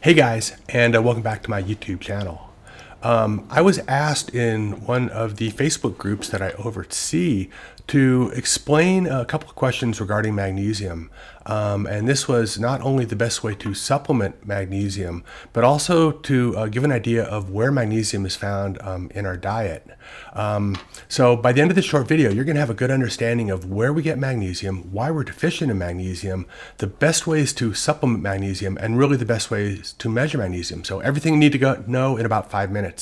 Hey guys, and welcome back to my YouTube channel. I was asked in one of the Facebook groups that I oversee to explain a couple of questions regarding magnesium. And this was not only the best way to supplement magnesium, but also to give an idea of where magnesium is found in our diet. So by the end of this short video, you're going to have a good understanding of where we get magnesium, why we're deficient in magnesium, the best ways to supplement magnesium, and really the best ways to measure magnesium. So everything you need to know in about 5 minutes.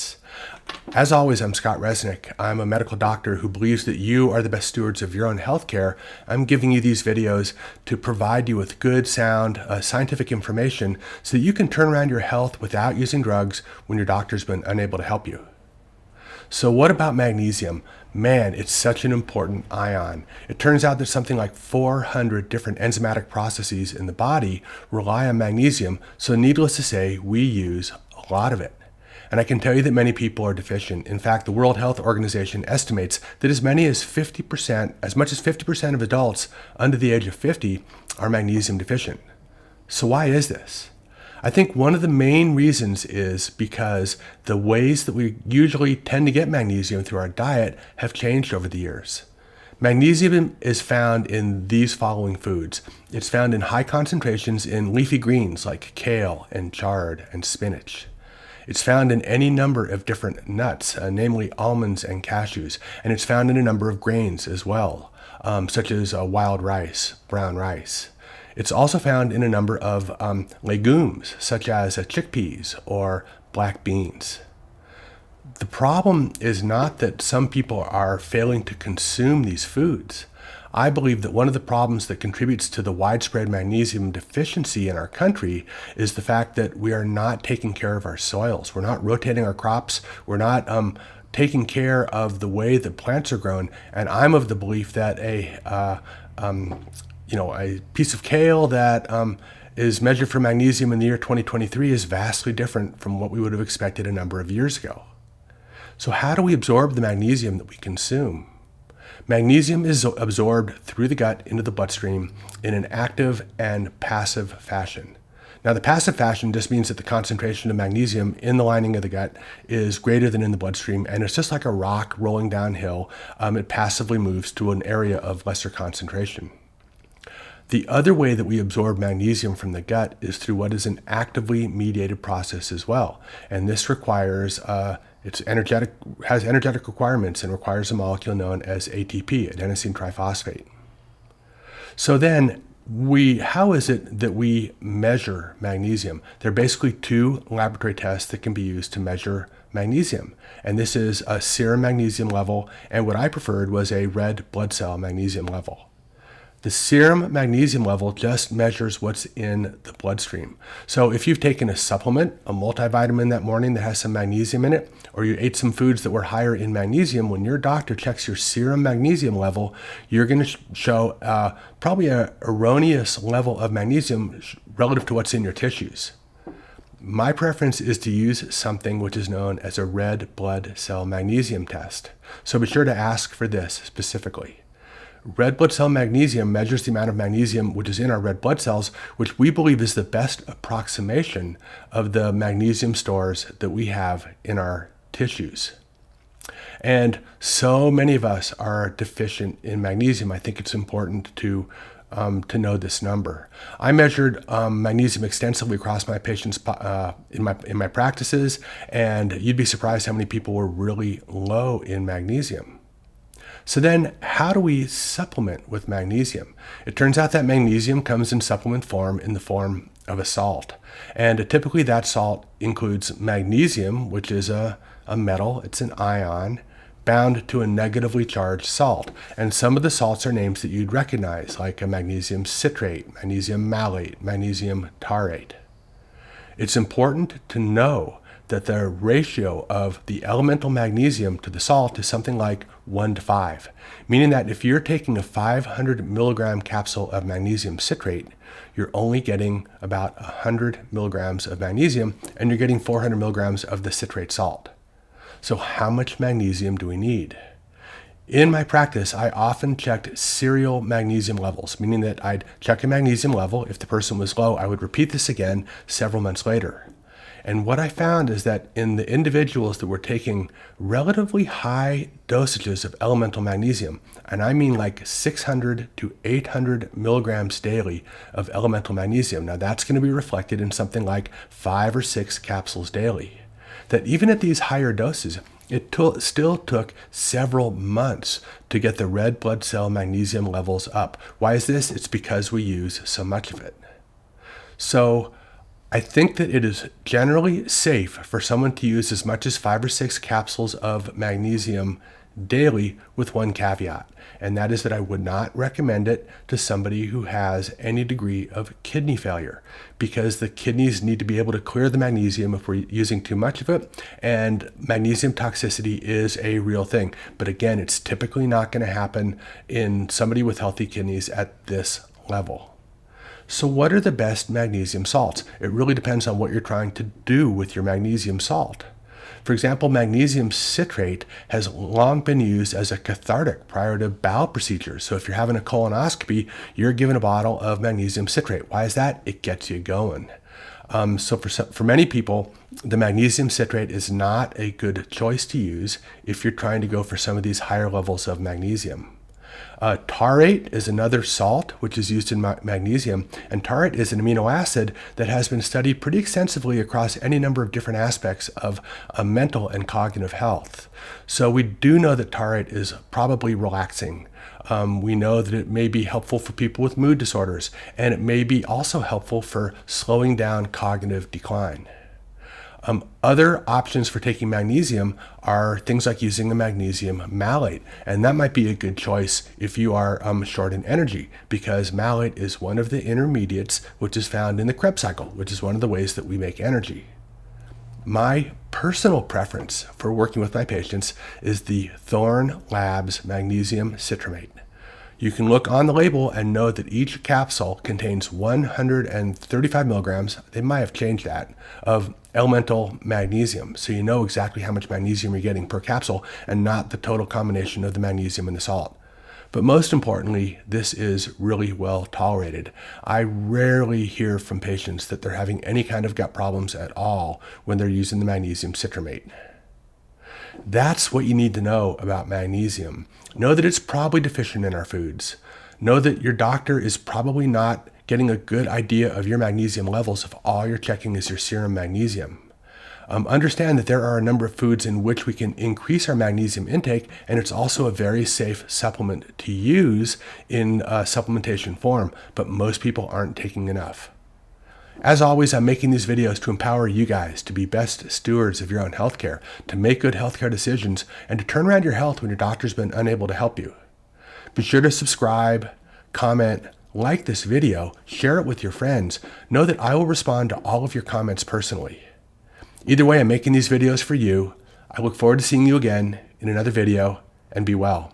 As always, I'm Scott Resnick. I'm a medical doctor who believes that you are the best stewards of your own health care. I'm giving you these videos to provide you with good, sound, scientific information so that you can turn around your health without using drugs when your doctor's been unable to help you. So what about magnesium? Man, it's such an important ion. It turns out that something like 400 different enzymatic processes in the body rely on magnesium, so needless to say, we use a lot of it. And I can tell you that many people are deficient. In fact, the World Health Organization estimates that as much as 50% of adults under the age of 50 are magnesium deficient. So why is this? I think one of the main reasons is because the ways that we usually tend to get magnesium through our diet have changed over the years. Magnesium is found in these following foods. It's found in high concentrations in leafy greens like kale and chard and spinach. It's found in any number of different nuts, namely almonds and cashews, and it's found in a number of grains as well, such as wild rice, brown rice. It's also found in a number of legumes, such as chickpeas or black beans. The problem is not that some people are failing to consume these foods. I believe that one of the problems that contributes to the widespread magnesium deficiency in our country is the fact that we are not taking care of our soils. We're not rotating our crops. We're not taking care of the way that plants are grown. And I'm of the belief that a piece of kale that is measured for magnesium in the year 2023 is vastly different from what we would have expected a number of years ago. So how do we absorb the magnesium that we consume? Magnesium is absorbed through the gut into the bloodstream in an active and passive fashion. Now, the passive fashion just means that the concentration of magnesium in the lining of the gut is greater than in the bloodstream, and it's just like a rock rolling downhill. It passively moves to an area of lesser concentration. The other way that we absorb magnesium from the gut is through what is an actively mediated process as well, and this requires has energetic requirements and requires a molecule known as ATP, adenosine triphosphate. So then, how is it that we measure magnesium? There are basically two laboratory tests that can be used to measure magnesium, and this is a serum magnesium level, and what I preferred was a red blood cell magnesium level. The serum magnesium level just measures what's in the bloodstream. So if you've taken a supplement, a multivitamin that morning that has some magnesium in it, or you ate some foods that were higher in magnesium, when your doctor checks your serum magnesium level, you're going to show probably an erroneous level of magnesium relative to what's in your tissues. My preference is to use something which is known as a red blood cell magnesium test. So be sure to ask for this specifically. Red blood cell magnesium measures the amount of magnesium which is in our red blood cells, which we believe is the best approximation of the magnesium stores that we have in our tissues. And so many of us are deficient in magnesium. I think it's important to know this number. I measured magnesium extensively across my patients in my practices, and you'd be surprised how many people were really low in magnesium. So then, how do we supplement with magnesium? It turns out that magnesium comes in supplement form in the form of a salt. And typically that salt includes magnesium, which is a metal, it's an ion, bound to a negatively charged salt. And some of the salts are names that you'd recognize, like a magnesium citrate, magnesium malate, magnesium tarate. It's important to know that the ratio of the elemental magnesium to the salt is something like 1:5, meaning that if you're taking a 500 milligram capsule of magnesium citrate, you're only getting about 100 milligrams of magnesium, and you're getting 400 milligrams of the citrate salt. So how much magnesium do we need? In my practice, I often checked serial magnesium levels, meaning that I'd check a magnesium level. If the person was low, I would repeat this again several months later. And what I found is that in the individuals that were taking relatively high dosages of elemental magnesium, and I mean like 600 to 800 milligrams daily of elemental magnesium, now that's going to be reflected in something like 5 or 6 capsules daily, that even at these higher doses, it still took several months to get the red blood cell magnesium levels up. Why is this? It's because we use so much of it. So I think that it is generally safe for someone to use as much as 5 or 6 capsules of magnesium daily, with one caveat, and that is that I would not recommend it to somebody who has any degree of kidney failure, because the kidneys need to be able to clear the magnesium if we're using too much of it, and magnesium toxicity is a real thing. But again, it's typically not going to happen in somebody with healthy kidneys at this level. So what are the best magnesium salts? It really depends on what you're trying to do with your magnesium salt. For example, magnesium citrate has long been used as a cathartic prior to bowel procedures. So if you're having a colonoscopy, you're given a bottle of magnesium citrate. Why is that? It gets you going. So for many people, the magnesium citrate is not a good choice to use if you're trying to go for some of these higher levels of magnesium. Taurate is another salt which is used in magnesium, and taurate is an amino acid that has been studied pretty extensively across any number of different aspects of mental and cognitive health. So we do know that taurate is probably relaxing. We know that it may be helpful for people with mood disorders, and it may be also helpful for slowing down cognitive decline. Other options for taking magnesium are things like using a magnesium malate, and that might be a good choice if you are short in energy, because malate is one of the intermediates which is found in the Krebs cycle, which is one of the ways that we make energy. My personal preference for working with my patients is the Thorne Labs Magnesium Citramate. You can look on the label and know that each capsule contains 135 milligrams, they might have changed that, of elemental magnesium. So you know exactly how much magnesium you're getting per capsule and not the total combination of the magnesium and the salt. But most importantly, this is really well tolerated. I rarely hear from patients that they're having any kind of gut problems at all when they're using the magnesium citramate. That's what you need to know about magnesium. Know that it's probably deficient in our foods. Know that your doctor is probably not getting a good idea of your magnesium levels if all you're checking is your serum magnesium. Understand that there are a number of foods in which we can increase our magnesium intake, and it's also a very safe supplement to use in supplementation form, but most people aren't taking enough. As always, I'm making these videos to empower you guys to be best stewards of your own healthcare, to make good healthcare decisions, and to turn around your health when your doctor's been unable to help you. Be sure to subscribe, comment, like this video, share it with your friends. Know that I will respond to all of your comments personally. Either way, I'm making these videos for you. I look forward to seeing you again in another video, and be well.